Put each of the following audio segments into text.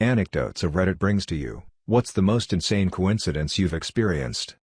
Anecdotes of Reddit brings to you, what's the most insane coincidence you've experienced?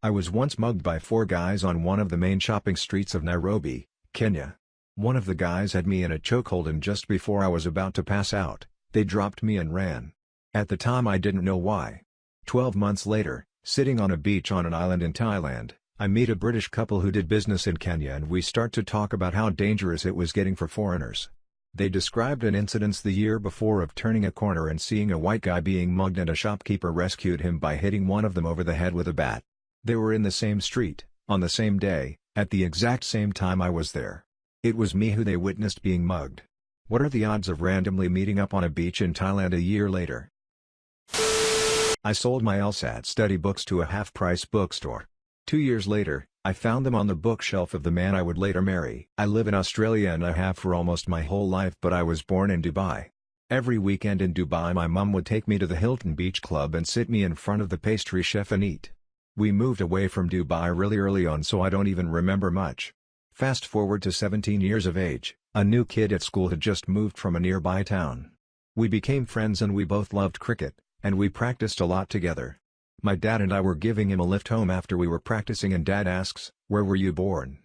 I was once mugged by four guys on one of the main shopping streets of Nairobi, Kenya. One of the guys had me in a chokehold, and just before I was about to pass out, they dropped me and ran. At the time I didn't know why. 12 months later, sitting on a beach on an island in Thailand, I meet a British couple who did business in Kenya, and we start to talk about how dangerous it was getting for foreigners. They described an incident the year before of turning a corner and seeing a white guy being mugged, and a shopkeeper rescued him by hitting one of them over the head with a bat. They were in the same street, on the same day, at the exact same time I was there. It was me who they witnessed being mugged. What are the odds of randomly meeting up on a beach in Thailand a year later? I sold my LSAT study books to a half-price bookstore. 2 years later, I found them on the bookshelf of the man I would later marry. I live in Australia and I have for almost my whole life, but I was born in Dubai. Every weekend in Dubai my mum would take me to the Hilton Beach Club and sit me in front of the pastry chef and eat. We moved away from Dubai really early on, so I don't even remember much. Fast forward to 17 years of age, a new kid at school had just moved from a nearby town. We became friends and we both loved cricket, and we practiced a lot together. My dad and I were giving him a lift home after we were practicing, and Dad asks, "Where were you born?"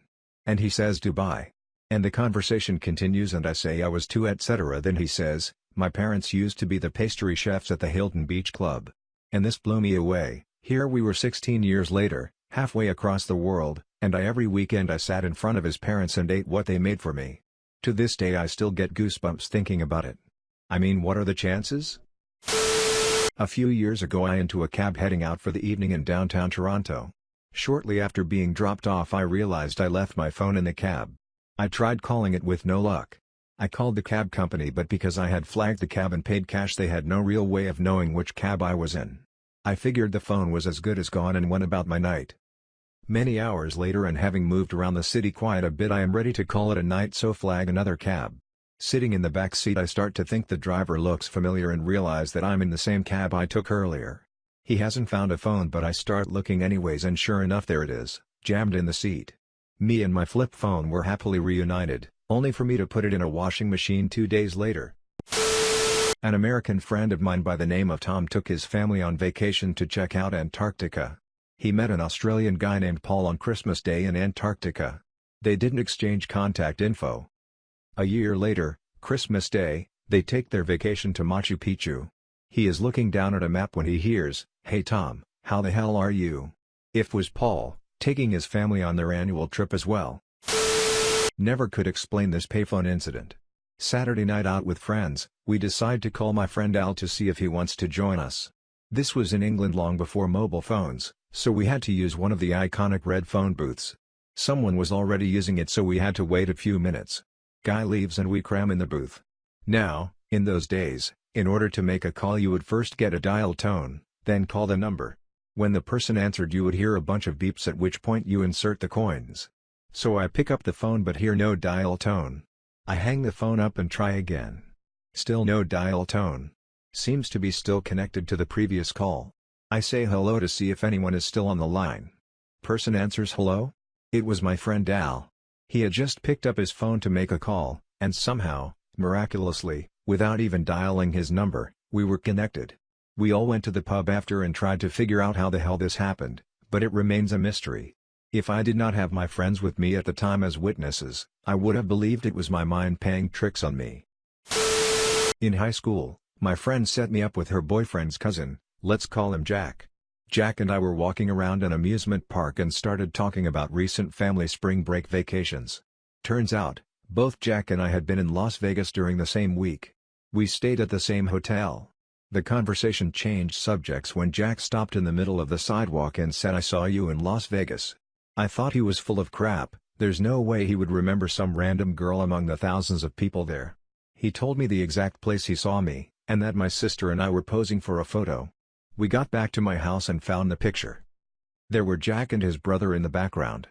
And he says Dubai. And the conversation continues and I say I was 2 etc. Then he says, "My parents used to be the pastry chefs at the Hilton Beach Club." And this blew me away. Here we were 16 years later, halfway across the world, and every weekend I sat in front of his parents and ate what they made for me. To this day I still get goosebumps thinking about it. I mean, what are the chances? A few years ago I into a cab heading out for the evening in downtown Toronto. Shortly after being dropped off I realized I left my phone in the cab. I tried calling it with no luck. I called the cab company, but because I had flagged the cab and paid cash they had no real way of knowing which cab I was in. I figured the phone was as good as gone and went about my night. Many hours later, and having moved around the city quite a bit, I am ready to call it a night, so flag another cab. Sitting in the back seat I start to think the driver looks familiar and realize that I'm in the same cab I took earlier. He hasn't found a phone, but I start looking anyways, and sure enough there it is, jammed in the seat. Me and my flip phone were happily reunited, only for me to put it in a washing machine 2 days later. An American friend of mine by the name of Tom took his family on vacation to check out Antarctica. He met an Australian guy named Paul on Christmas Day in Antarctica. They didn't exchange contact info. A year later, Christmas Day, they take their vacation to Machu Picchu. He is looking down at a map when he hears, "Hey Tom, how the hell are you?" It was Paul, taking his family on their annual trip as well. Never could explain this payphone incident. Saturday night out with friends, we decide to call my friend Al to see if he wants to join us. This was in England long before mobile phones, so we had to use one of the iconic red phone booths. Someone was already using it, so we had to wait a few minutes. Guy leaves and we cram in the booth. Now, in those days, in order to make a call you would first get a dial tone, then call the number. When the person answered you would hear a bunch of beeps, at which point you insert the coins. So I pick up the phone but hear no dial tone. I hang the phone up and try again. Still no dial tone. Seems to be still connected to the previous call. I say hello to see if anyone is still on the line. Person answers hello? It was my friend Al. He had just picked up his phone to make a call, and somehow, miraculously, without even dialing his number, we were connected. We all went to the pub after and tried to figure out how the hell this happened, but it remains a mystery. If I did not have my friends with me at the time as witnesses, I would have believed it was my mind playing tricks on me. In high school, my friend set me up with her boyfriend's cousin, let's call him Jack. Jack and I were walking around an amusement park and started talking about recent family spring break vacations. Turns out, both Jack and I had been in Las Vegas during the same week. We stayed at the same hotel. The conversation changed subjects when Jack stopped in the middle of the sidewalk and said, "I saw you in Las Vegas." I thought he was full of crap. There's no way he would remember some random girl among the thousands of people there. He told me the exact place he saw me, and that my sister and I were posing for a photo. We got back to my house and found the picture. There were Jack and his brother in the background.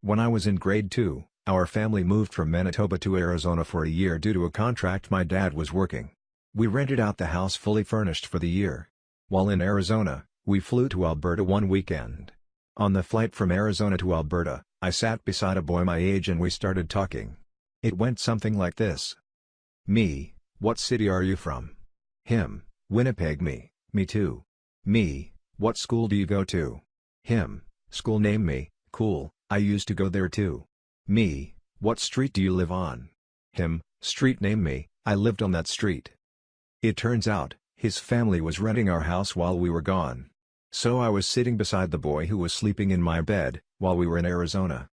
When I was in grade 2, our family moved from Manitoba to Arizona for a year due to a contract my dad was working. We rented out the house fully furnished for the year. While in Arizona, we flew to Alberta one weekend. On the flight from Arizona to Alberta, I sat beside a boy my age and we started talking. It went something like this. Me, what city are you from? Him, Winnipeg. Me too. Me, what school do you go to? Him, school name. Me, cool, I used to go there too. Me, what street do you live on? Him, street name. Me, I lived on that street. It turns out, his family was renting our house while we were gone. So I was sitting beside the boy who was sleeping in my bed, while we were in Arizona.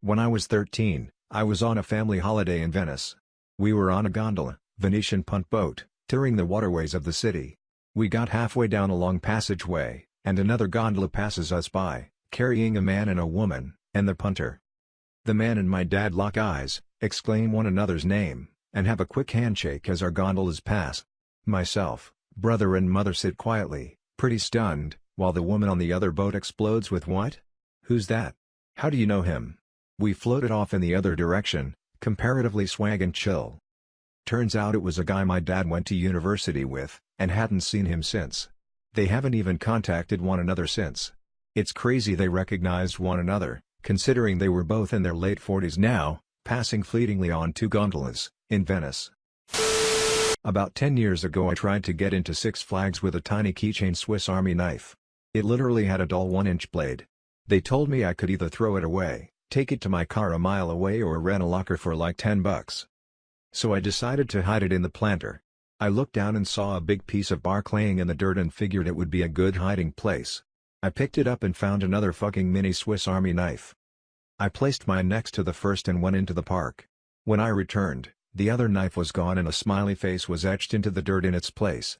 When I was 13, I was on a family holiday in Venice. We were on a gondola, Venetian punt boat, touring the waterways of the city. We got halfway down a long passageway, and another gondola passes us by, carrying a man and a woman, and the punter. The man and my dad lock eyes, exclaim one another's name, and have a quick handshake as our gondolas pass. Myself, brother and mother sit quietly, pretty stunned, while the woman on the other boat explodes with "What? Who's that? How do you know him?" We floated off in the other direction, comparatively swag and chill. Turns out it was a guy my dad went to university with, and hadn't seen him since. They haven't even contacted one another since. It's crazy they recognized one another, considering they were both in their late 40s now, passing fleetingly on two gondolas, in Venice. About 10 years ago I tried to get into Six Flags with a tiny keychain Swiss Army knife. It literally had a dull 1-inch blade. They told me I could either throw it away, take it to my car a mile away, or rent a locker for like $10. So I decided to hide it in the planter. I looked down and saw a big piece of bark laying in the dirt and figured it would be a good hiding place. I picked it up and found another fucking mini Swiss Army knife. I placed mine next to the first and went into the park. When I returned, the other knife was gone and a smiley face was etched into the dirt in its place.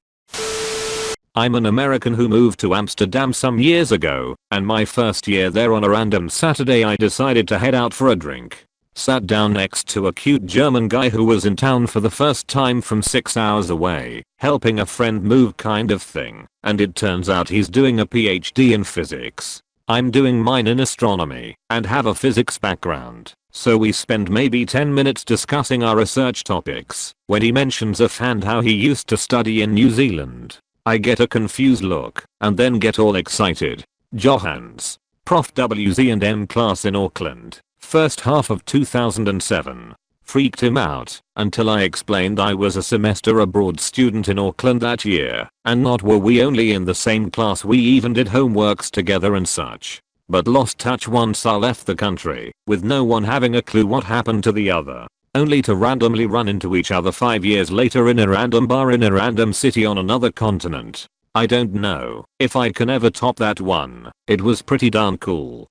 I'm an American who moved to Amsterdam some years ago, and my first year there on a random Saturday I decided to head out for a drink. Sat down next to a cute German guy who was in town for the first time from 6 hours away, helping a friend move kind of thing, and it turns out he's doing a PhD in physics. I'm doing mine in astronomy, and have a physics background, so we spend maybe 10 minutes discussing our research topics, when he mentions and how he used to study in New Zealand. I get a confused look, and then get all excited. Johans. Prof WZ&M class in Auckland, first half of 2007. Freaked him out, until I explained I was a semester abroad student in Auckland that year, and not were we only in the same class, we even did homeworks together and such. But lost touch once I left the country, with no one having a clue what happened to the other. Only to randomly run into each other 5 years later in a random bar in a random city on another continent. I don't know if I can ever top that one. It was pretty darn cool.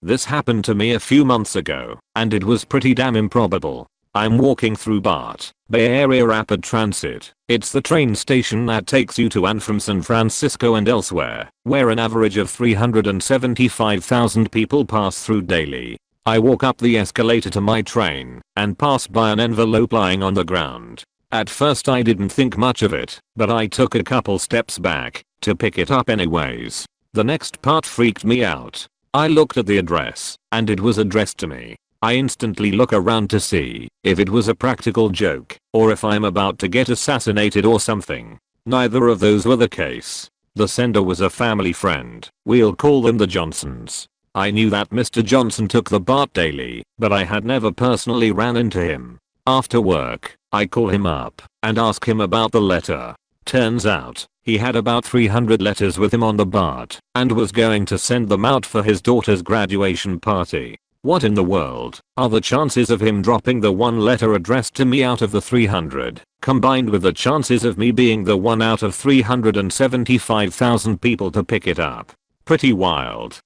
This happened to me a few months ago, and it was pretty damn improbable. I'm walking through BART, Bay Area Rapid Transit. It's the train station that takes you to and from San Francisco and elsewhere, where an average of 375,000 people pass through daily. I walk up the escalator to my train, and pass by an envelope lying on the ground. At first I didn't think much of it, but I took a couple steps back, to pick it up anyways. The next part freaked me out. I looked at the address, and it was addressed to me. I instantly look around to see if it was a practical joke, or if I'm about to get assassinated or something. Neither of those were the case. The sender was a family friend. We'll call them the Johnsons. I knew that Mr. Johnson took the BART daily, but I had never personally ran into him. After work, I call him up and ask him about the letter. Turns out, he had about 300 letters with him on the BART and was going to send them out for his daughter's graduation party. What in the world are the chances of him dropping the one letter addressed to me out of the 300, combined with the chances of me being the one out of 375,000 people to pick it up? Pretty wild.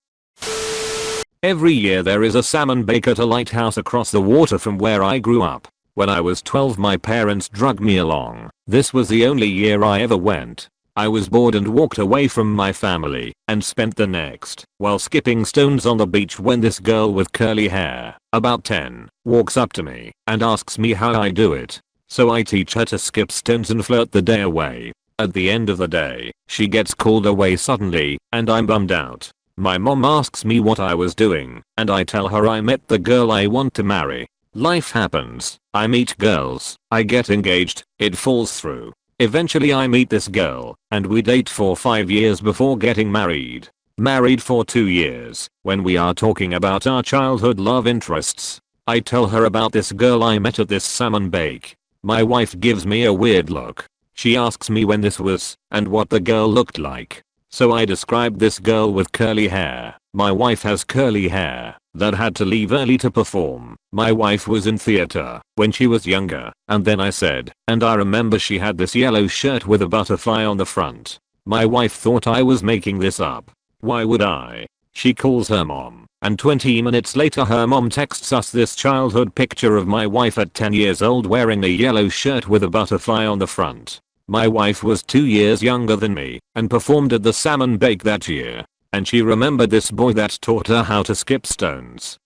Every year there is a salmon bake at a lighthouse across the water from where I grew up. When I was 12 my parents dragged me along. This was the only year I ever went. I was bored and walked away from my family and spent the next while skipping stones on the beach when this girl with curly hair, about 10, walks up to me and asks me how I do it. So I teach her to skip stones and flirt the day away. At the end of the day, she gets called away suddenly and I'm bummed out. My mom asks me what I was doing and I tell her I met the girl I want to marry. Life happens. I meet girls. I get engaged. It falls through. Eventually I meet this girl and we date for 5 years before getting married. Married for 2 years. When we are talking about our childhood love interests, I tell her about this girl I met at this salmon bake. My wife gives me a weird look. She asks me when this was and what the girl looked like. So I described this girl with curly hair. My wife has curly hair that had to leave early to perform. My wife was in theater when she was younger, and then I said, and I remember she had this yellow shirt with a butterfly on the front. My wife thought I was making this up. Why would I? She calls her mom, and 20 minutes later her mom texts us this childhood picture of my wife at 10 years old wearing a yellow shirt with a butterfly on the front. My wife was 2 years younger than me and performed at the salmon bake that year. And she remembered this boy that taught her how to skip stones.